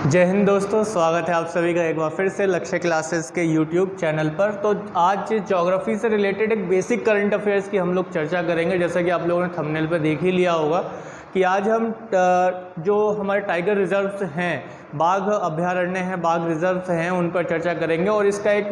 जय हिंद दोस्तों, स्वागत है आप सभी का एक बार फिर से लक्ष्य क्लासेस के यूट्यूब चैनल पर। तो आज ज्योग्राफी से रिलेटेड एक बेसिक करंट अफेयर्स की हम लोग चर्चा करेंगे। जैसा कि आप लोगों ने थंबनेल पर देख ही लिया होगा कि आज हम जो हमारे टाइगर रिजर्व्स हैं, बाघ अभ्यारण्य हैं, बाघ रिजर्व्स हैं, उन पर चर्चा करेंगे। और इसका एक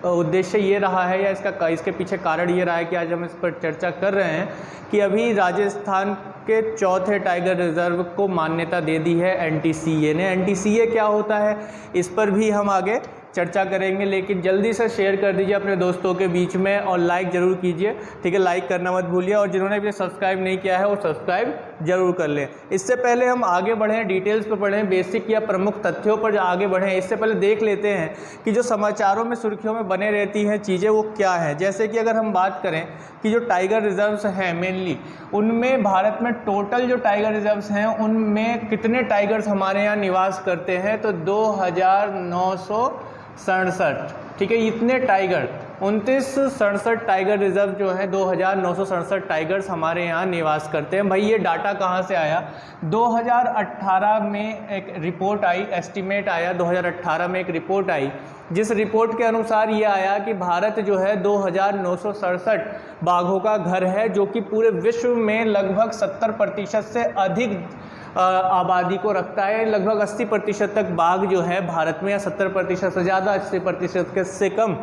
उद्देश्य ये रहा है या इसके पीछे कारण ये रहा है कि आज हम इस पर चर्चा कर रहे हैं कि अभी राजस्थान के चौथे टाइगर रिजर्व को मान्यता दे दी है एनटीसीए ने। एनटीसीए क्या होता है इस पर भी हम आगे चर्चा करेंगे, लेकिन जल्दी से शेयर कर दीजिए अपने दोस्तों के बीच में और लाइक ज़रूर कीजिए, ठीक है। लाइक करना मत भूलिए और जिन्होंने अभी सब्सक्राइब नहीं किया है वो सब्सक्राइब जरूर कर लें। इससे पहले हम आगे बढ़ें, डिटेल्स पर पढ़ें, बेसिक या प्रमुख तथ्यों पर आगे बढ़ें, इससे पहले देख लेते हैं कि जो समाचारों में सुर्खियों में बने रहती हैं चीज़ें वो क्या है। जैसे कि अगर हम बात करें कि जो टाइगर रिजर्व्स हैं मेनली, उनमें भारत में टोटल जो टाइगर रिजर्व्स हैं उनमें कितने टाइगर्स हमारे यहाँ निवास करते हैं, तो 2967, ठीक है। इतने टाइगर 2967 टाइगर रिजर्व जो है 2967 टाइगर्स हमारे यहाँ निवास करते हैं। भाई ये डाटा कहाँ से आया? 2018 में एक रिपोर्ट आई, एस्टीमेट आया, 2018 में एक रिपोर्ट आई, जिस रिपोर्ट के अनुसार ये आया कि भारत जो है 2967 बाघों का घर है, जो कि पूरे विश्व में लगभग 70% से अधिक आबादी को रखता है। लगभग 80% तक बाघ जो है भारत में, या 70% से ज़्यादा, 80% के से कम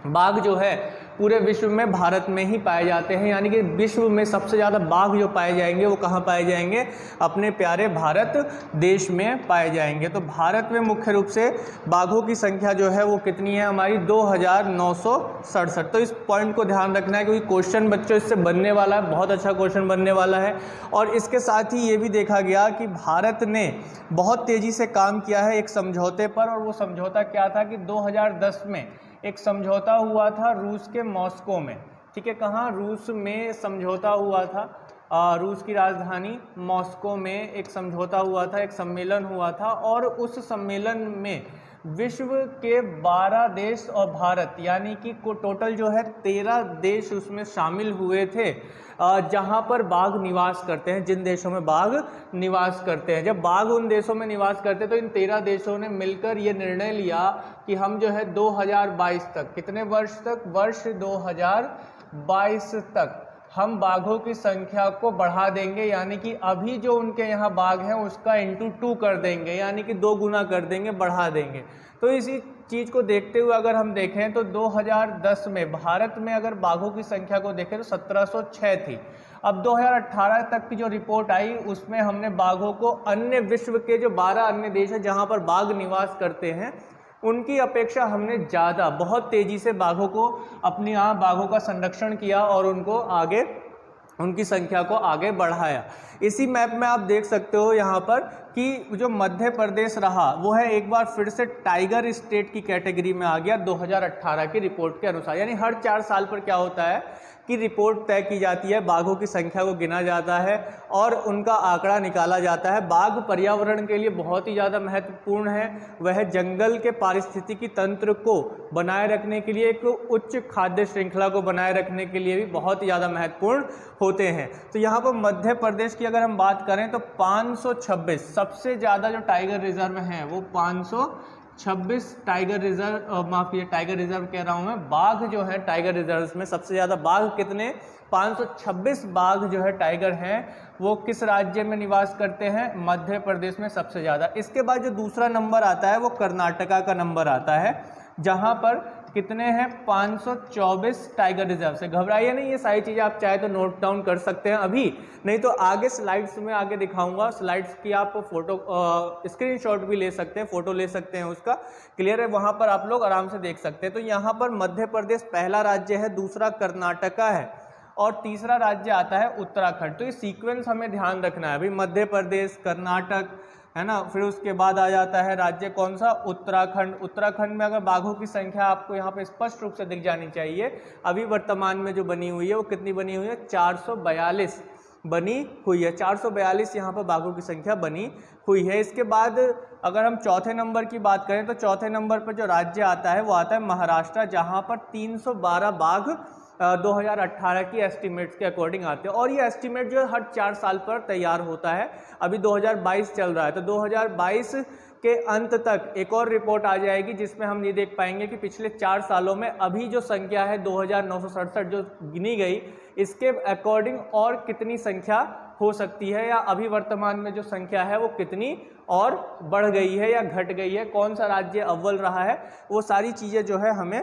बाघ जो है पूरे विश्व में भारत में ही पाए जाते हैं। यानी कि विश्व में सबसे ज़्यादा बाघ जो पाए जाएंगे वो कहाँ पाए जाएंगे? अपने प्यारे भारत देश में पाए जाएंगे। तो भारत में मुख्य रूप से बाघों की संख्या जो है वो कितनी है हमारी? 2967। तो इस पॉइंट को ध्यान रखना है क्योंकि क्वेश्चन बच्चों इससे बनने वाला है, बहुत अच्छा क्वेश्चन बनने वाला है। और इसके साथ ही ये भी देखा गया कि भारत ने बहुत तेज़ी से काम किया है एक समझौते पर, और वो समझौता क्या था कि 2010 में एक समझौता हुआ था रूस के मॉस्को में, ठीक है। कहाँ? रूस में समझौता हुआ था, रूस की राजधानी मॉस्को में एक समझौता हुआ था, एक सम्मेलन हुआ था। और उस सम्मेलन में विश्व के 12 देश और भारत, यानी कि टोटल जो है 13 देश उसमें शामिल हुए थे, जहाँ पर बाघ निवास करते हैं, जिन देशों में बाघ निवास करते हैं। जब बाघ उन देशों में निवास करते हैं तो इन 13 देशों ने मिलकर ये निर्णय लिया कि हम जो है 2022 तक, कितने वर्ष तक? वर्ष 2022 तक हम बाघों की संख्या को बढ़ा देंगे। यानी कि अभी जो उनके यहाँ बाघ हैं उसका इंटू 2 कर देंगे, यानी कि 2 गुना कर देंगे, बढ़ा देंगे। तो इसी चीज़ को देखते हुए अगर हम देखें तो 2010 में भारत में अगर बाघों की संख्या को देखें तो 1706 थी। अब 2018 तक की जो रिपोर्ट आई उसमें हमने बाघों को अन्य विश्व के जो 12 अन्य देश हैं जहाँ पर बाघ निवास करते हैं उनकी अपेक्षा हमने ज़्यादा, बहुत तेज़ी से बाघों को, अपने यहाँ बाघों का संरक्षण किया और उनको आगे, उनकी संख्या को आगे बढ़ाया। इसी मैप में आप देख सकते हो यहाँ पर कि जो मध्य प्रदेश रहा वो है एक बार फिर से टाइगर स्टेट की कैटेगरी में आ गया 2018 की रिपोर्ट के अनुसार। यानी हर 4 साल पर क्या होता है कि रिपोर्ट तय की जाती है, बाघों की संख्या को गिना जाता है और उनका आंकड़ा निकाला जाता है। बाघ पर्यावरण के लिए बहुत ही ज़्यादा महत्वपूर्ण है। वह जंगल के पारिस्थितिकी तंत्र को बनाए रखने के लिए, एक उच्च खाद्य श्रृंखला को बनाए रखने के लिए भी बहुत ही ज़्यादा महत्वपूर्ण होते हैं। तो यहाँ पर मध्य प्रदेश की अगर हम बात करें तो 526 सबसे ज़्यादा जो टाइगर रिजर्व हैं वो 526 टाइगर रिजर्व, माफ कीजिए टाइगर रिजर्व कह रहा हूँ मैं, बाघ जो है टाइगर रिजर्व्स में सबसे ज़्यादा बाघ कितने? 526 बाघ जो है टाइगर हैं वो किस राज्य में निवास करते हैं? मध्य प्रदेश में सबसे ज़्यादा। इसके बाद जो दूसरा नंबर आता है वो कर्नाटका का नंबर आता है, जहाँ पर कितने हैं? 524 टाइगर रिजर्व से। घबराइए नहीं, ये सारी चीज़ें आप चाहे तो नोट डाउन कर सकते हैं अभी, नहीं तो आगे स्लाइड्स में आगे दिखाऊंगा। स्लाइड्स की आप फोटो स्क्रीनशॉट भी ले सकते हैं, फोटो ले सकते हैं, उसका क्लियर है, वहाँ पर आप लोग आराम से देख सकते हैं। तो यहाँ पर मध्य प्रदेश पहला राज्य है, दूसरा कर्नाटका है और तीसरा राज्य आता है उत्तराखंड। तो ये सीक्वेंस हमें ध्यान रखना है। अभी मध्य प्रदेश, कर्नाटक है ना, फिर उसके बाद आ जाता है राज्य कौन सा? उत्तराखंड। उत्तराखंड में अगर बाघों की संख्या आपको यहाँ पे स्पष्ट रूप से दिख जानी चाहिए, अभी वर्तमान में जो बनी हुई है वो कितनी बनी हुई है? 442 बनी हुई है। 442 यहाँ पर बाघों की संख्या बनी हुई है। इसके बाद अगर हम चौथे नंबर की बात करें तो चौथे नंबर पर जो राज्य आता है वो आता है महाराष्ट्र, जहाँ पर 312 बाघ 2018 की एस्टीमेट्स के अकॉर्डिंग आते हैं। और ये एस्टीमेट जो है हर 4 साल पर तैयार होता है। अभी 2022 चल रहा है तो 2022 के अंत तक एक और रिपोर्ट आ जाएगी जिसमें हम ये देख पाएंगे कि पिछले 4 सालों में अभी जो संख्या है 2967 जो गिनी गई, इसके अकॉर्डिंग और कितनी संख्या हो सकती है, या अभी वर्तमान में जो संख्या है वो कितनी और बढ़ गई है या घट गई है, कौन सा राज्य अव्वल रहा है, वो सारी चीज़ें जो है हमें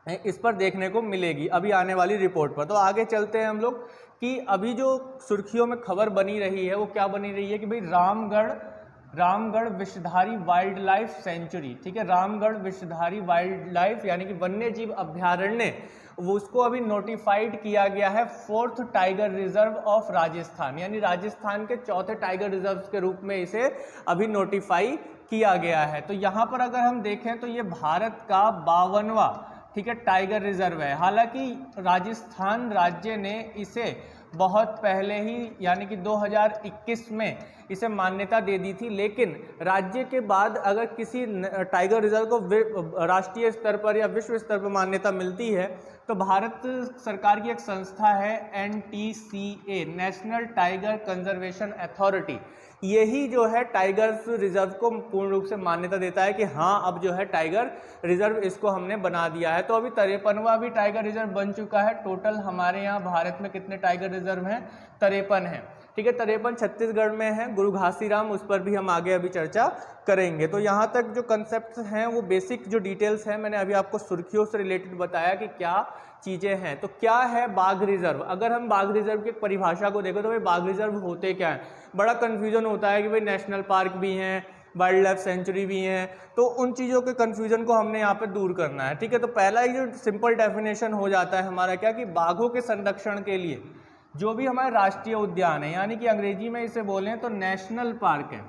इस पर देखने को मिलेगी अभी आने वाली रिपोर्ट पर। तो आगे चलते हैं हम लोग कि अभी जो सुर्खियों में खबर बनी रही है वो क्या बनी रही है कि भाई Ramgarh Vishdhari wild life sanctuary, ठीक है, रामगढ़ विषधारी वाइल्ड लाइफ यानी कि वन्य जीव अभ्यारण्य, वो उसको अभी नोटिफाइड किया गया है 4th tiger reserve of Rajasthan, यानी राजस्थान के 4थे टाइगर रिजर्व के रूप में इसे अभी नोटिफाई किया गया है। तो यहाँ पर अगर हम देखें तो ये भारत का 52वां, ठीक है, टाइगर रिजर्व है। हालांकि राजस्थान राज्य ने इसे बहुत पहले ही यानी कि 2021 में इसे मान्यता दे दी थी, लेकिन राज्य के बाद अगर किसी टाइगर रिजर्व को राष्ट्रीय स्तर पर या विश्व स्तर पर मान्यता मिलती है तो भारत सरकार की एक संस्था है NTCA, national tiger conservation authority, यही जो है टाइगर रिजर्व को पूर्ण रूप से मान्यता देता है कि हाँ अब जो है टाइगर रिजर्व इसको हमने बना दिया है। तो अभी 53वां भी टाइगर रिजर्व बन चुका है। टोटल हमारे यहाँ भारत में कितने टाइगर रिजर्व हैं? 53 हैं, ठीक है। 53 छत्तीसगढ़ में है, गुरु घासीराम, उस पर भी हम आगे अभी चर्चा करेंगे। तो यहाँ तक जो कंसेप्ट हैं वो बेसिक जो डिटेल्स हैं मैंने अभी आपको सुर्खियों से रिलेटेड बताया कि क्या चीज़ें हैं। तो क्या है बाघ रिजर्व? अगर हम बाघ रिजर्व की परिभाषा को देखें तो भाई बाघ रिजर्व होते क्या हैं? बड़ा कन्फ्यूजन होता है कि भाई नेशनल पार्क भी हैं, वाइल्ड लाइफ सेंचुरी भी हैं, तो उन चीज़ों के कन्फ्यूजन को हमने यहाँ पे दूर करना है, ठीक है। तो पहला ही जो सिंपल डेफिनेशन हो जाता है हमारा क्या कि बाघों के संरक्षण के लिए जो भी हमारे राष्ट्रीय उद्यान है, यानी कि अंग्रेजी में इसे बोलें तो नेशनल पार्क है,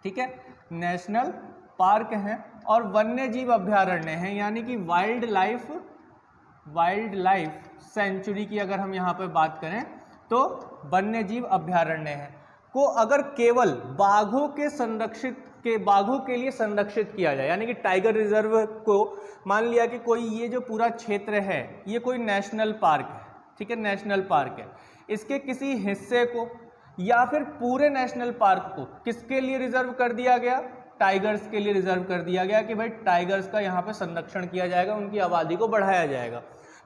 ठीक है, नेशनल पार्क हैं, और वन्य जीव अभ्यारण्य हैं, यानी कि वाइल्ड लाइफ सेंचुरी की अगर हम यहाँ पे बात करें तो वन्य जीव अभ्यारण्य है को अगर केवल बाघों के लिए संरक्षित किया जाए, यानी कि टाइगर रिजर्व को मान लिया कि कोई ये जो पूरा क्षेत्र है ये कोई नेशनल पार्क है, ठीक है, नेशनल पार्क है, इसके किसी हिस्से को या फिर पूरे नेशनल पार्क को किसके लिए रिजर्व कर दिया गया? टाइगर्स के लिए रिजर्व कर दिया गया कि भाई टाइगर्स का यहाँ पे संरक्षण किया जाएगा, उनकी आबादी को बढ़ाया जाएगा।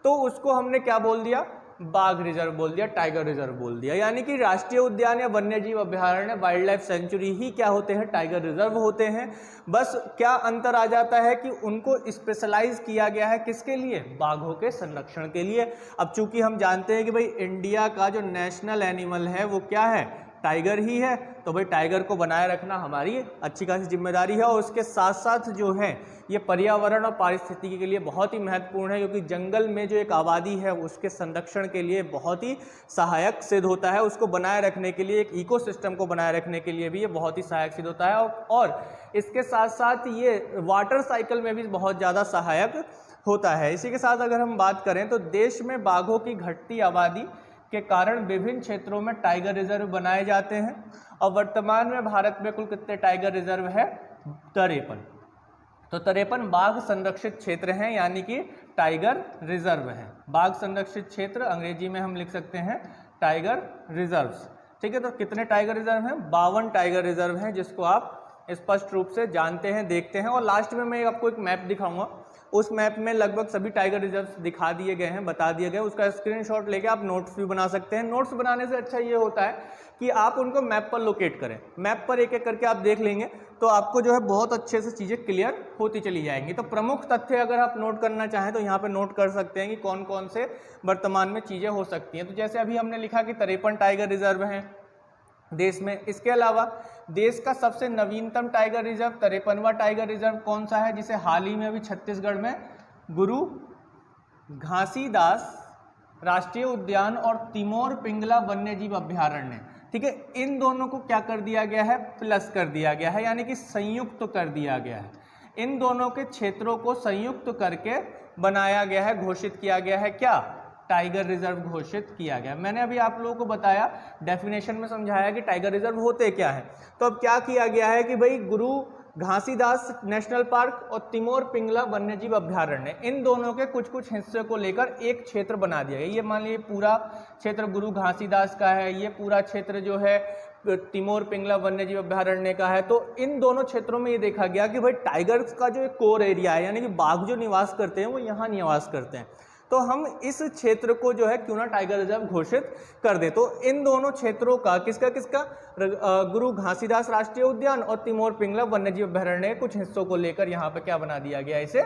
तो उसको हमने क्या बोल दिया? बाघ रिजर्व बोल दिया, टाइगर रिजर्व बोल दिया। यानी कि राष्ट्रीय उद्यान या वन्य जीव अभ्यारण्य, वाइल्ड लाइफ सेंचुरी ही क्या होते हैं? टाइगर रिजर्व होते हैं। बस क्या अंतर आ जाता है कि उनको स्पेशलाइज किया गया है किसके लिए? बाघों के संरक्षण के लिए। अब चूंकि हम जानते हैं कि भाई इंडिया का जो नेशनल एनिमल है वो क्या है? टाइगर ही है, तो भाई टाइगर को बनाए रखना हमारी अच्छी खासी जिम्मेदारी है। और उसके साथ साथ जो है ये पर्यावरण और पारिस्थितिकी के लिए बहुत ही महत्वपूर्ण है, क्योंकि जंगल में जो एक आबादी है उसके संरक्षण के लिए बहुत ही सहायक सिद्ध होता है। उसको बनाए रखने के लिए, एक इकोसिस्टम को बनाए रखने के लिए भी ये बहुत ही सहायक सिद्ध होता है। और इसके साथ साथ ये वाटर साइकिल में भी बहुत ज़्यादा सहायक होता है। इसी के साथ अगर हम बात करें तो देश में बाघों की घटती आबादी के कारण विभिन्न क्षेत्रों में टाइगर रिजर्व बनाए जाते हैं। और वर्तमान में भारत में कुल कितने टाइगर रिजर्व है? 53। तो 53 बाघ संरक्षित क्षेत्र हैं, यानी कि टाइगर रिजर्व हैं। बाघ संरक्षित क्षेत्र अंग्रेजी में हम लिख सकते हैं टाइगर रिजर्व्स, ठीक है। तो कितने टाइगर रिजर्व हैं? 52 टाइगर रिजर्व हैं, जिसको आप स्पष्ट रूप से जानते हैं, देखते हैं। और लास्ट में मैं आपको एक मैप दिखाऊंगा, उस मैप में लगभग सभी टाइगर रिजर्व्स दिखा दिए गए हैं, बता दिए गए। उसका स्क्रीनशॉट लेके आप नोट्स भी बना सकते हैं। नोट्स बनाने से अच्छा ये होता है कि आप उनको मैप पर लोकेट करें, मैप पर एक एक करके आप देख लेंगे तो आपको जो है बहुत अच्छे से चीज़ें क्लियर होती चली जाएंगी। तो प्रमुख तथ्य अगर आप नोट करना चाहें तो यहाँ पे नोट कर सकते हैं कि कौन कौन से वर्तमान में चीज़ें हो सकती हैं। तो जैसे अभी हमने लिखा कि 53 टाइगर रिजर्व हैं देश में। इसके अलावा देश का सबसे नवीनतम टाइगर रिजर्व 53वां टाइगर रिजर्व कौन सा है, जिसे हाल ही में अभी छत्तीसगढ़ में गुरु घासीदास राष्ट्रीय उद्यान और तिमोर पिंगला वन्य जीव अभ्यारण्य, ठीक है, इन दोनों को क्या कर दिया गया है? प्लस कर दिया गया है, यानी कि संयुक्त कर दिया गया है। इन दोनों के क्षेत्रों को संयुक्त करके बनाया गया है, घोषित किया गया है, क्या? टाइगर रिजर्व घोषित किया गया। मैंने अभी आप लोगों को बताया, डेफिनेशन में समझाया कि टाइगर रिजर्व होते क्या है। तो अब क्या किया गया है कि भाई गुरु घासीदास नेशनल पार्क और तिमोर पिंगला वन्यजीव अभ्यारण्य, इन दोनों के कुछ कुछ हिस्से को लेकर एक क्षेत्र बना दिया गया। ये मान लीजिए पूरा क्षेत्र गुरु घासीदास का है, ये पूरा क्षेत्र जो है तिमोर पिंगला वन्यजीव अभयारण्य का है। तो इन दोनों क्षेत्रों में ये देखा गया कि भाई टाइगर्स का जो एक कोर एरिया है, यानी कि बाघ जो निवास करते हैं वो यहाँ निवास करते हैं, तो हम इस क्षेत्र को जो है क्यों ना टाइगर रिजर्व घोषित कर दे। तो इन दोनों क्षेत्रों का किसका गुरु घासीदास राष्ट्रीय उद्यान और तिमोर पिंगला वन्यजीव अभयारण्य कुछ हिस्सों को लेकर यहाँ पे क्या बना दिया गया, इसे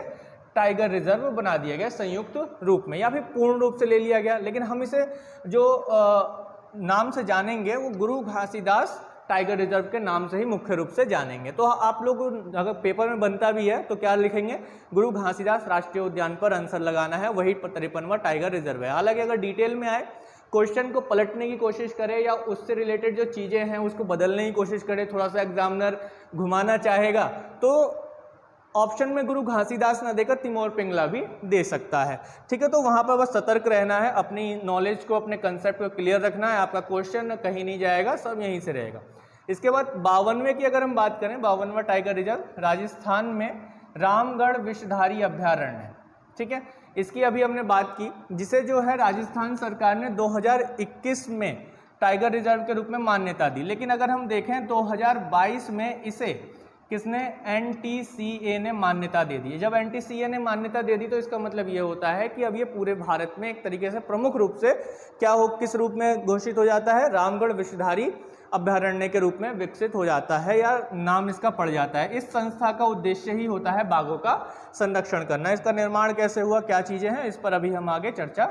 टाइगर रिजर्व बना दिया गया संयुक्त रूप में, या फिर पूर्ण रूप से ले लिया गया। लेकिन हम इसे जो नाम से जानेंगे वो गुरु घासीदास टाइगर रिजर्व के नाम से ही मुख्य रूप से जानेंगे। तो आप लोग अगर पेपर में बनता भी है तो क्या लिखेंगे, गुरु घासीदास राष्ट्रीय उद्यान पर आंसर लगाना है, वही 53वां टाइगर रिजर्व है। हालांकि अगर डिटेल में आए, क्वेश्चन को पलटने की कोशिश करे या उससे रिलेटेड जो चीज़ें हैं उसको बदलने की कोशिश करे, थोड़ा सा एग्जामिनर घुमाना चाहेगा तो ऑप्शन में गुरु घासीदास न देकर तिमोर पिंगला भी दे सकता है। ठीक है, तो वहाँ पर बस सतर्क रहना है, अपनी नॉलेज को, अपने कंसेप्ट को क्लियर रखना है, आपका क्वेश्चन कहीं नहीं जाएगा, सब यहीं से रहेगा। इसके बाद 52वें की अगर हम बात करें, 52वां टाइगर रिजर्व राजस्थान में रामगढ़ विषधारी अभयारण्य। ठीक है, इसकी अभी हमने बात की, जिसे जो है राजस्थान सरकार ने 2021 में टाइगर रिजर्व के रूप में मान्यता दी। लेकिन अगर हम देखें 2022 में इसे किसने, NTCA ने मान्यता दे दी। जब NTCA ने मान्यता दे दी तो इसका मतलब ये होता है कि अब ये पूरे भारत में एक तरीके से प्रमुख रूप से किस रूप में घोषित हो जाता है, रामगढ़ विषधारी अभयारण्य के रूप में विकसित हो जाता है, या नाम इसका पड़ जाता है। इस संस्था का उद्देश्य ही होता है बाघों का संरक्षण करना। इसका निर्माण कैसे हुआ, क्या चीज़ें हैं, इस पर अभी हम आगे चर्चा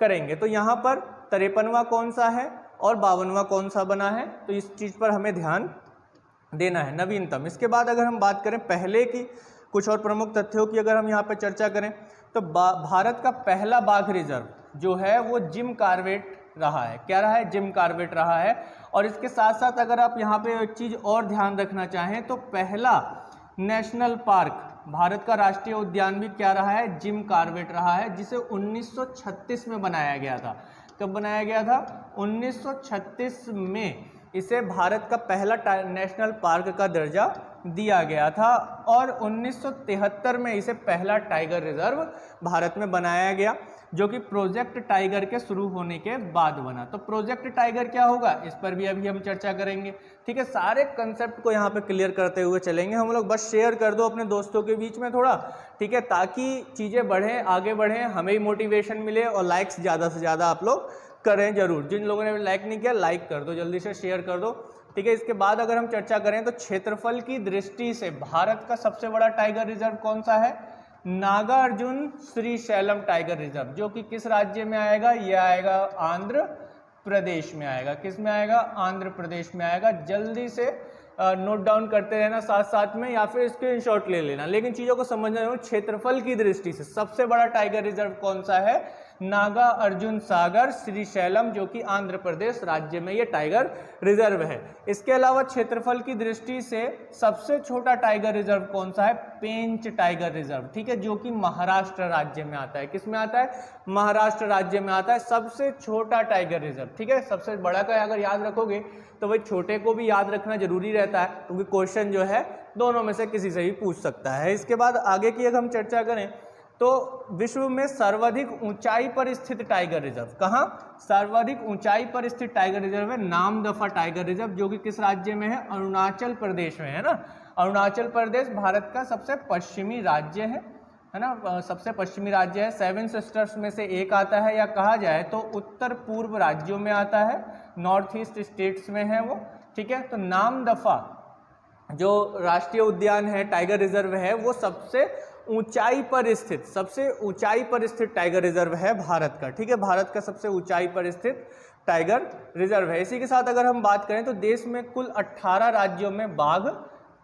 करेंगे। तो यहाँ पर 53वां कौन सा है और 52वां कौन सा बना है, तो इस चीज़ पर हमें ध्यान देना है, नवीनतम। इसके बाद अगर हम बात करें पहले की कुछ और प्रमुख तथ्यों की, अगर हम यहाँ पर चर्चा करें तो भारत का पहला बाघ रिजर्व जो है वो जिम कॉर्बेट रहा है। क्या रहा है, जिम कॉर्बेट रहा है। और इसके साथ साथ अगर आप यहाँ पे एक चीज़ और ध्यान रखना चाहें तो पहला नेशनल पार्क, भारत का राष्ट्रीय उद्यान भी क्या रहा है, जिम कॉर्बेट रहा है, जिसे 1936 में बनाया गया था। कब बनाया गया था, 1936 में इसे भारत का पहला नेशनल पार्क का दर्जा दिया गया था, और 1973 में इसे पहला टाइगर रिजर्व भारत में बनाया गया, जो कि प्रोजेक्ट टाइगर के शुरू होने के बाद बना। तो प्रोजेक्ट टाइगर क्या होगा, इस पर भी अभी हम चर्चा करेंगे। ठीक है, सारे कंसेप्ट को यहाँ पे क्लियर करते हुए चलेंगे हम लोग। बस शेयर कर दो अपने दोस्तों के बीच में थोड़ा, ठीक है, ताकि चीज़ें बढ़ें, आगे बढ़ें, हमें ही मोटिवेशन मिले, और लाइक्स ज़्यादा से ज़्यादा आप लोग करें जरूर। जिन लोगों ने लाइक नहीं किया लाइक कर दो, जल्दी से शेयर कर दो। ठीक है, इसके बाद अगर हम चर्चा करें तो क्षेत्रफल की दृष्टि से भारत का सबसे बड़ा टाइगर रिजर्व कौन सा है, नागार्जुन श्रीशैलम टाइगर रिजर्व, जो कि किस राज्य में आएगा, यह आएगा आंध्र प्रदेश में आएगा। किस में आएगा, आंध्र प्रदेश में आएगा। जल्दी से नोट डाउन करते रहना साथ साथ में, या फिर स्क्रीनशॉट ले लेना, लेकिन चीज़ों को समझना है। क्षेत्रफल की दृष्टि से सबसे बड़ा टाइगर रिजर्व कौन सा है, नागा अर्जुन सागर श्रीशैलम, जो कि आंध्र प्रदेश राज्य में ये टाइगर रिजर्व है। इसके अलावा क्षेत्रफल की दृष्टि से सबसे छोटा टाइगर रिजर्व कौन सा है, पेंच टाइगर रिजर्व। ठीक है, जो कि महाराष्ट्र राज्य में आता है। किस में आता है, महाराष्ट्र राज्य में आता है, सबसे छोटा टाइगर रिजर्व। ठीक है, सबसे बड़ा का अगर याद रखोगे तो भाई छोटे को भी याद रखना जरूरी रहता है, क्योंकि क्वेश्चन जो है दोनों में से किसी से भी पूछ सकता है। इसके बाद आगे की अगर हम चर्चा करें तो विश्व में सर्वाधिक ऊंचाई पर स्थित टाइगर रिजर्व, कहाँ, सर्वाधिक ऊंचाई पर स्थित टाइगर रिजर्व है नामदफा टाइगर रिजर्व, जो कि किस राज्य में है, अरुणाचल प्रदेश में है ना। अरुणाचल प्रदेश भारत का सबसे पश्चिमी राज्य है ना, सबसे पश्चिमी राज्य है। 7 सिस्टर्स में से एक आता है, या कहा जाए तो उत्तर पूर्व राज्यों में आता है, नॉर्थ ईस्ट स्टेट्स में है वो। ठीक है, तो नामदफा जो राष्ट्रीय उद्यान है, टाइगर रिजर्व है, वो सबसे ऊंचाई पर स्थित, सबसे ऊंचाई पर स्थित टाइगर रिजर्व है भारत का। ठीक है, भारत का सबसे ऊंचाई पर स्थित टाइगर रिजर्व है। इसी के साथ अगर हम बात करें तो देश में कुल 18 राज्यों में बाघ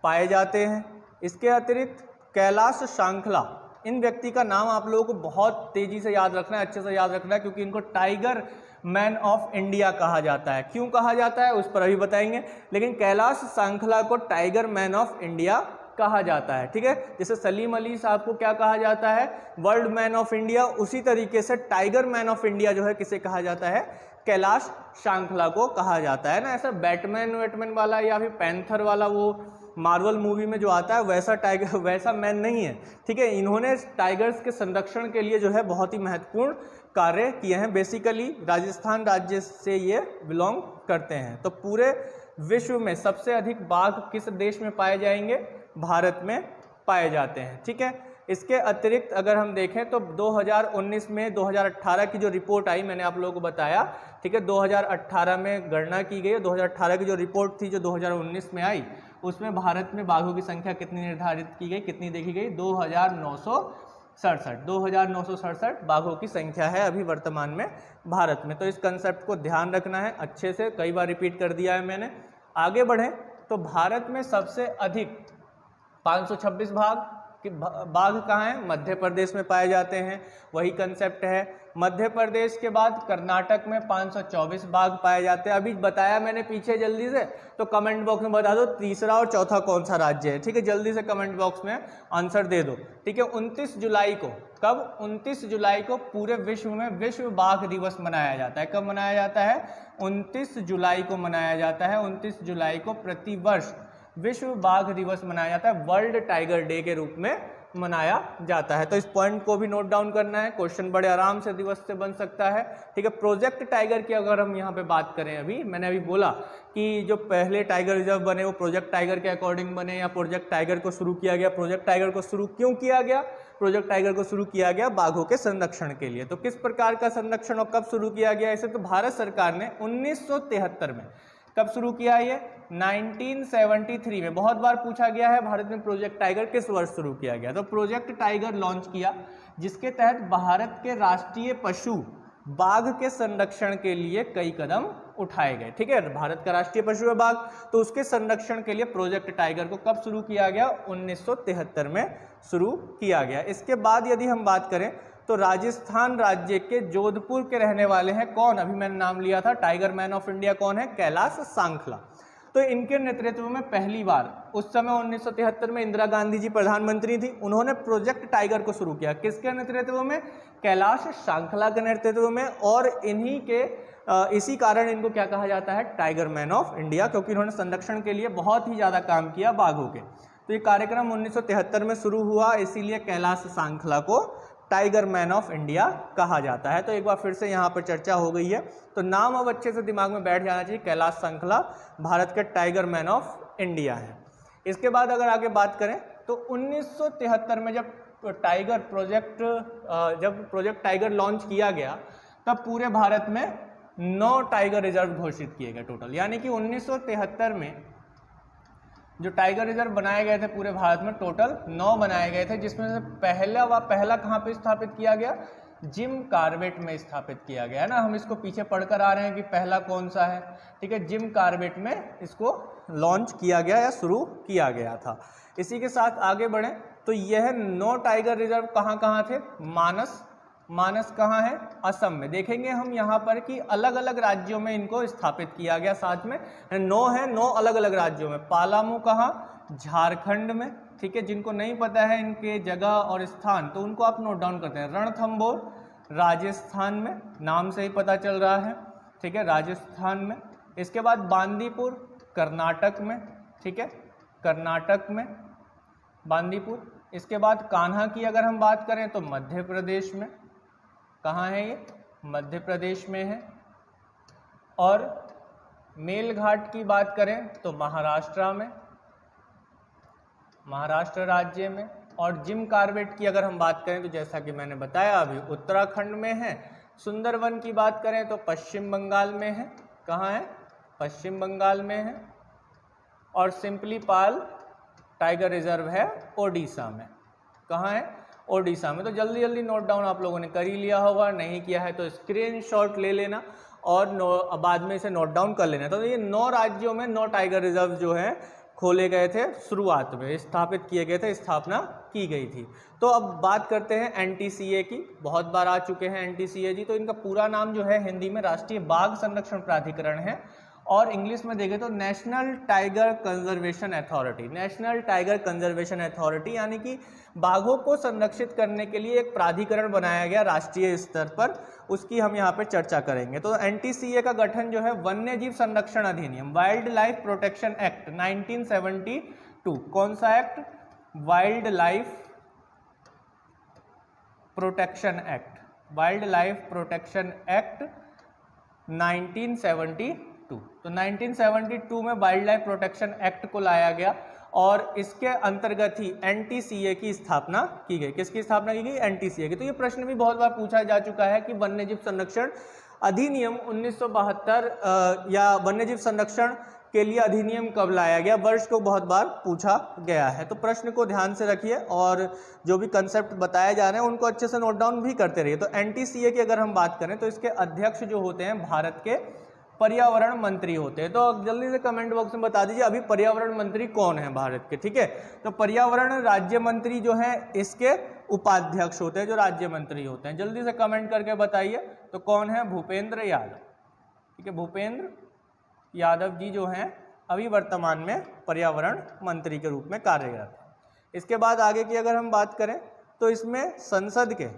पाए जाते हैं। इसके अतिरिक्त कैलाश सांखला, इन व्यक्ति का नाम आप लोगों को बहुत तेजी से याद रखना है, अच्छे से याद रखना है, क्योंकि इनको टाइगर मैन ऑफ इंडिया कहा जाता है। क्यों कहा जाता है उस पर अभी बताएंगे, लेकिन कैलाश सांखला को टाइगर मैन ऑफ इंडिया कहा जाता है। ठीक है, जैसे सलीम अली साहब को क्या कहा जाता है, वर्ल्ड मैन ऑफ इंडिया, उसी तरीके से टाइगर मैन ऑफ इंडिया जो है किसे कहा जाता है, कैलाश सांखला को कहा जाता है ना। ऐसा बैटमैन वाला या फिर पैंथर वाला वो मार्वल मूवी में जो आता है वैसा टाइगर, वैसा मैन नहीं है। ठीक है, इन्होंने टाइगर्स के संरक्षण के लिए जो है बहुत ही महत्वपूर्ण कार्य किए हैं। बेसिकली राजस्थान राज्य से ये बिलोंग करते हैं। तो पूरे विश्व में सबसे अधिक बाघ किस देश में पाए जाएंगे? भारत में पाए जाते हैं। ठीक है, इसके अतिरिक्त अगर हम देखें तो 2019 में 2018 की जो रिपोर्ट आई, मैंने आप लोगों को बताया, ठीक है, 2018 में गणना की गई, 2018 की जो रिपोर्ट थी जो 2019 में आई, उसमें भारत में बाघों की संख्या कितनी निर्धारित की गई, कितनी देखी गई? 2967 बाघों की संख्या है अभी वर्तमान में भारत में। तो इस कंसेप्ट को ध्यान रखना है अच्छे से, कई बार रिपीट कर दिया है मैंने। आगे बढ़ें तो भारत में सबसे अधिक 526 बाघ कहाँ हैं? मध्य प्रदेश में पाए जाते हैं, वही कंसेप्ट है। मध्य प्रदेश के बाद कर्नाटक में 524 बाघ पाए जाते हैं। अभी बताया मैंने पीछे, जल्दी से तो कमेंट बॉक्स में बता दो तीसरा और चौथा कौन सा राज्य है। ठीक है, जल्दी से कमेंट बॉक्स में आंसर दे दो। ठीक है, 29 जुलाई को, कब? 29 जुलाई को पूरे विश्व में विश्व बाघ दिवस मनाया जाता है। कब मनाया जाता है? 29 जुलाई को मनाया जाता है। 29 जुलाई को प्रतिवर्ष विश्व बाघ दिवस मनाया जाता है, वर्ल्ड टाइगर डे के रूप में मनाया जाता है। तो इस पॉइंट को भी नोट डाउन करना है, क्वेश्चन बड़े आराम से दिवस से बन सकता है। ठीक है, प्रोजेक्ट टाइगर की अगर हम यहाँ पे बात करें, अभी मैंने अभी बोला कि जो पहले टाइगर रिजर्व बने वो प्रोजेक्ट टाइगर के अकॉर्डिंग बने, या प्रोजेक्ट टाइगर को शुरू किया गया। प्रोजेक्ट टाइगर को शुरू क्यों किया गया? प्रोजेक्ट टाइगर को शुरू किया गया बाघों के संरक्षण के लिए। तो किस प्रकार का संरक्षण और कब शुरू किया गया इसे? तो भारत सरकार ने 1973 में, कब शुरू किया? ये 1973 में। बहुत बार पूछा गया है भारत में प्रोजेक्ट टाइगर किस वर्ष शुरू किया गया? तो प्रोजेक्ट टाइगर लॉन्च किया, जिसके तहत भारत के राष्ट्रीय पशु बाघ के संरक्षण के लिए कई कदम उठाए गए। ठीक है, भारत का राष्ट्रीय पशु है बाघ, तो उसके संरक्षण के लिए प्रोजेक्ट टाइगर को कब शुरू किया गया? 1973 में शुरू किया गया। इसके बाद यदि हम बात करें तो राजस्थान राज्य के जोधपुर के रहने वाले हैं कौन? अभी मैंने नाम लिया था, टाइगर मैन ऑफ इंडिया कौन है? कैलाश सांखला। तो इनके नेतृत्व में पहली बार, उस समय 1973 में इंदिरा गांधी जी प्रधानमंत्री थी, उन्होंने प्रोजेक्ट टाइगर को शुरू किया। किसके नेतृत्व में? कैलाश सांखला के नेतृत्व में। और इन्हीं के इसी कारण इनको क्या कहा जाता है? टाइगर मैन ऑफ इंडिया, क्योंकि इन्होंने संरक्षण के लिए बहुत ही ज़्यादा काम किया बाघों के। तो ये कार्यक्रम 1973 में शुरू हुआ, इसीलिए कैलाश सांखला को टाइगर मैन ऑफ इंडिया कहा जाता है। तो एक बार फिर से यहाँ पर चर्चा हो गई है, तो नाम अब अच्छे से दिमाग में बैठ जाना चाहिए। कैलाश सांखला भारत के टाइगर मैन ऑफ इंडिया है। इसके बाद अगर आगे बात करें तो 1973 में जब प्रोजेक्ट टाइगर लॉन्च किया गया, तब पूरे भारत में 9 टाइगर रिजर्व घोषित किए गए टोटल। यानी कि 1973 में जो टाइगर रिजर्व बनाए गए थे पूरे भारत में, टोटल 9 बनाए गए थे, जिसमें से पहला कहाँ पे स्थापित किया गया? जिम कार्बेट में स्थापित किया गया है ना। हम इसको पीछे पढ़कर आ रहे हैं कि पहला कौन सा है। ठीक है, जिम कार्बेट में इसको लॉन्च किया गया या शुरू किया गया था। इसी के साथ आगे बढ़ें तो यह 9 टाइगर रिजर्व कहाँ कहाँ थे? मानस कहाँ है? असम में। देखेंगे हम यहाँ पर कि अलग अलग राज्यों में इनको स्थापित किया गया। साथ में 9 है, 9 अलग अलग राज्यों में। पालामू कहाँ? झारखंड में। ठीक है, जिनको नहीं पता है इनके जगह और स्थान, तो उनको आप नोट डाउन करते हैं। रणथंभौर राजस्थान में, नाम से ही पता चल रहा है। ठीक है, राजस्थान में। इसके बाद बांदीपुर कर्नाटक में। ठीक है, कर्नाटक में बांदीपुर। इसके बाद कान्हा की अगर हम बात करें तो मध्य प्रदेश में। कहाँ है ये? मध्य प्रदेश में है। और मेलघाट की बात करें तो महाराष्ट्र में, महाराष्ट्र राज्य में। और जिम कार्बेट की अगर हम बात करें तो जैसा कि मैंने बताया अभी उत्तराखंड में है। सुंदरवन की बात करें तो पश्चिम बंगाल में है। कहाँ है? पश्चिम बंगाल में है। और सिंपलीपाल टाइगर रिजर्व है ओडिशा में। कहाँ है? ओडिशा में। तो जल्दी जल्दी नोट डाउन आप लोगों ने कर ही लिया होगा, नहीं किया है तो स्क्रीनशॉट ले लेना और बाद में इसे नोट डाउन कर लेना। तो ये 9 राज्यों में 9 टाइगर रिजर्व जो है खोले गए थे, शुरुआत में स्थापित किए गए थे, स्थापना की गई थी। तो अब बात करते हैं एनटीसीए की। बहुत बार आ चुके हैं एनटीसीए जी। तो इनका पूरा नाम जो है हिंदी में राष्ट्रीय बाघ संरक्षण प्राधिकरण है, और इंग्लिश में देखें तो national tiger conservation authority. National tiger conservation authority यानी कि बाघों को संरक्षित करने के लिए एक प्राधिकरण बनाया गया राष्ट्रीय स्तर पर, उसकी हम यहाँ पे चर्चा करेंगे। तो एनटीसीए का गठन जो है वन्य जीव संरक्षण अधिनियम, वाइल्ड लाइफ प्रोटेक्शन एक्ट 1972। कौन सा act? Wild life protection act. Wild life protection act 1972 1972, तो 1972 में वाइल्ड लाइफ प्रोटेक्शन एक्ट को लाया गया और इसके अंतर्गत ही NTCA की स्थापना की गई। किसकी स्थापना की गई? NTCA की। तो ये प्रश्न भी बहुत बार पूछा जा चुका है कि वन्यजीव संरक्षण अधिनियम 1972 या वन्यजीव संरक्षण के लिए अधिनियम कब लाया गया, वर्ष को बहुत बार पूछा गया है। तो प्रश्न को ध्यान से रखिए और जो भी कंसेप्ट बताए जा रहे हैं उनको अच्छे से नोट डाउन भी करते रहिए। तो NTCA की अगर हम बात करें तो इसके अध्यक्ष जो होते हैं भारत के पर्यावरण मंत्री होते हैं। तो जल्दी से कमेंट बॉक्स में बता दीजिए अभी पर्यावरण मंत्री कौन है भारत के, ठीक है। तो पर्यावरण राज्य मंत्री जो है इसके उपाध्यक्ष होते हैं, जो राज्य मंत्री होते हैं। जल्दी से कमेंट करके बताइए तो कौन है? भूपेंद्र यादव, ठीक है। भूपेंद्र यादव जी जो हैं अभी वर्तमान में पर्यावरण मंत्री के रूप में कार्यरत हैं। इसके बाद आगे की अगर हम बात करें तो इसमें संसद के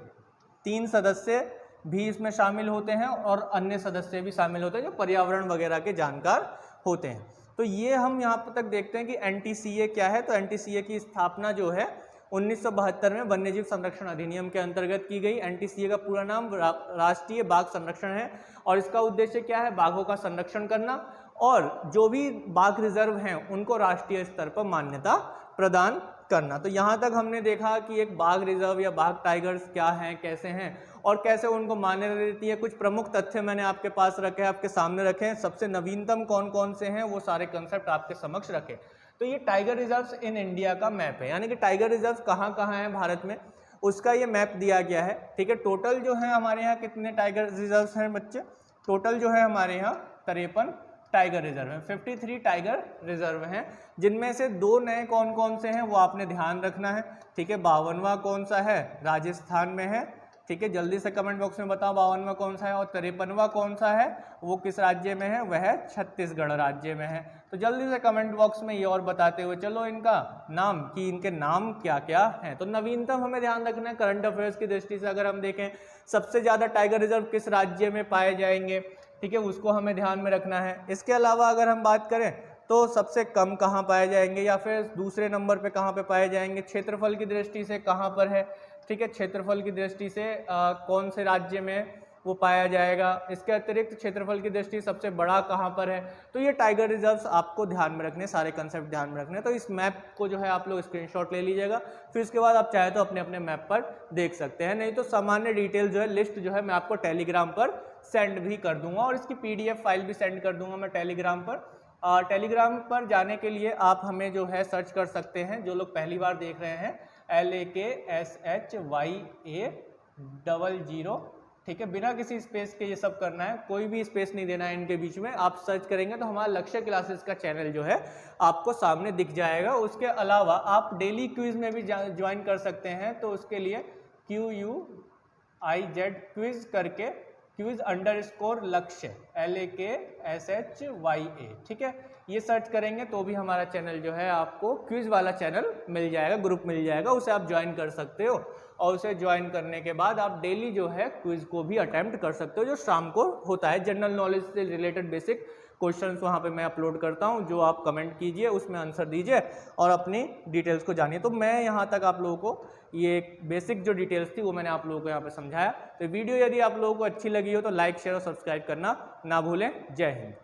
3 सदस्य भी इसमें शामिल होते हैं और अन्य सदस्य भी शामिल होते हैं जो पर्यावरण वगैरह के जानकार होते हैं। तो ये हम यहाँ पर तक देखते हैं कि NTCA क्या है। तो NTCA की स्थापना जो है 1972 में वन्यजीव संरक्षण अधिनियम के अंतर्गत की गई। NTCA का पूरा नाम राष्ट्रीय बाघ संरक्षण है और इसका उद्देश्य क्या है? बाघों का संरक्षण करना और जो भी बाघ रिजर्व हैं उनको राष्ट्रीय स्तर पर मान्यता प्रदान करना। तो यहाँ तक हमने देखा कि एक बाघ रिजर्व या बाघ टाइगर्स क्या हैं, कैसे हैं और कैसे उनको मान्यता देती है। कुछ प्रमुख तथ्य मैंने आपके पास रखे हैं, आपके सामने रखे हैं। सबसे नवीनतम कौन कौन से हैं वो सारे कंसेप्ट आपके समक्ष रखे। तो ये टाइगर रिजर्व्स इन इंडिया का मैप है, यानी कि टाइगर रिजर्व कहाँ कहाँ हैं भारत में उसका ये मैप दिया गया है, ठीक है। टोटल जो है हमारे यहाँ कितने टाइगर रिजर्व्स हैं बच्चे? टोटल जो है हमारे यहाँ 53 टाइगर रिजर्व हैं, 53 टाइगर रिजर्व हैं, जिनमें से 2 नए कौन कौन से हैं वो आपने ध्यान रखना है, ठीक है। 52वां कौन सा है? राजस्थान में है, ठीक है। जल्दी से कमेंट बॉक्स में बताओ 52वां कौन सा है। और 53वां कौन सा है वो किस राज्य में है? वह छत्तीसगढ़ राज्य में है। तो जल्दी से कमेंट बॉक्स में ये और बताते हुए चलो इनका नाम कि इनके नाम क्या क्या हैं। तो नवीनतम हमें ध्यान रखना है करंट अफेयर्स की दृष्टि से। अगर हम देखें सबसे ज़्यादा टाइगर रिजर्व किस राज्य में पाए जाएंगे, ठीक है, उसको हमें ध्यान में रखना है। इसके अलावा अगर हम बात करें तो सबसे कम कहाँ पाए जाएंगे या फिर दूसरे नंबर पे कहाँ पे पाए जाएंगे, क्षेत्रफल की दृष्टि से कहाँ पर है, ठीक है। क्षेत्रफल की दृष्टि से कौन से राज्य में वो पाया जाएगा। इसके अतिरिक्त क्षेत्रफल की दृष्टि सबसे बड़ा कहाँ पर है। तो ये टाइगर रिजर्व्स आपको ध्यान में रखने, सारे कंसेप्ट ध्यान में रखने। तो इस मैप को जो है आप लोग स्क्रीनशॉट ले लीजिएगा, फिर इसके बाद आप चाहे तो अपने अपने मैप पर देख सकते हैं। नहीं तो सामान्य डिटेल जो है, लिस्ट जो है मैं आपको टेलीग्राम पर सेंड भी कर दूंगा और इसकी PDF फाइल भी सेंड कर दूंगा मैं टेलीग्राम पर। टेलीग्राम पर जाने के लिए आप हमें जो है सर्च कर सकते हैं, जो लोग पहली बार देख रहे हैं LAKSHYA00, ठीक है। बिना किसी स्पेस के ये सब करना है, कोई भी स्पेस नहीं देना है इनके बीच में। आप सर्च करेंगे तो हमारा लक्ष्य क्लासेस का चैनल जो है आपको सामने दिख जाएगा। उसके अलावा आप डेली क्विज में भी ज्वाइन कर सकते हैं। तो उसके लिए QUIZ क्विज करके क्विज_ लक्ष्य LAKSHYA, ठीक है, ये सर्च करेंगे तो भी हमारा चैनल जो है आपको क्विज वाला चैनल मिल जाएगा, ग्रुप मिल जाएगा, उसे आप ज्वाइन कर सकते हो। और उसे ज्वाइन करने के बाद आप डेली जो है क्विज को भी अटेम्प्ट कर सकते हो, जो शाम को होता है। जनरल नॉलेज से रिलेटेड बेसिक क्वेश्चंस वहाँ पे मैं अपलोड करता हूँ, जो आप कमेंट कीजिए, उसमें आंसर दीजिए और अपनी डिटेल्स को जानिए। तो मैं यहाँ तक आप लोगों को ये बेसिक जो डिटेल्स थी वो मैंने आप लोगों को यहाँ पे समझाया। तो वीडियो यदि आप लोगों को अच्छी लगी हो तो लाइक, शेयर और सब्सक्राइब करना ना भूलें। जय हिंद।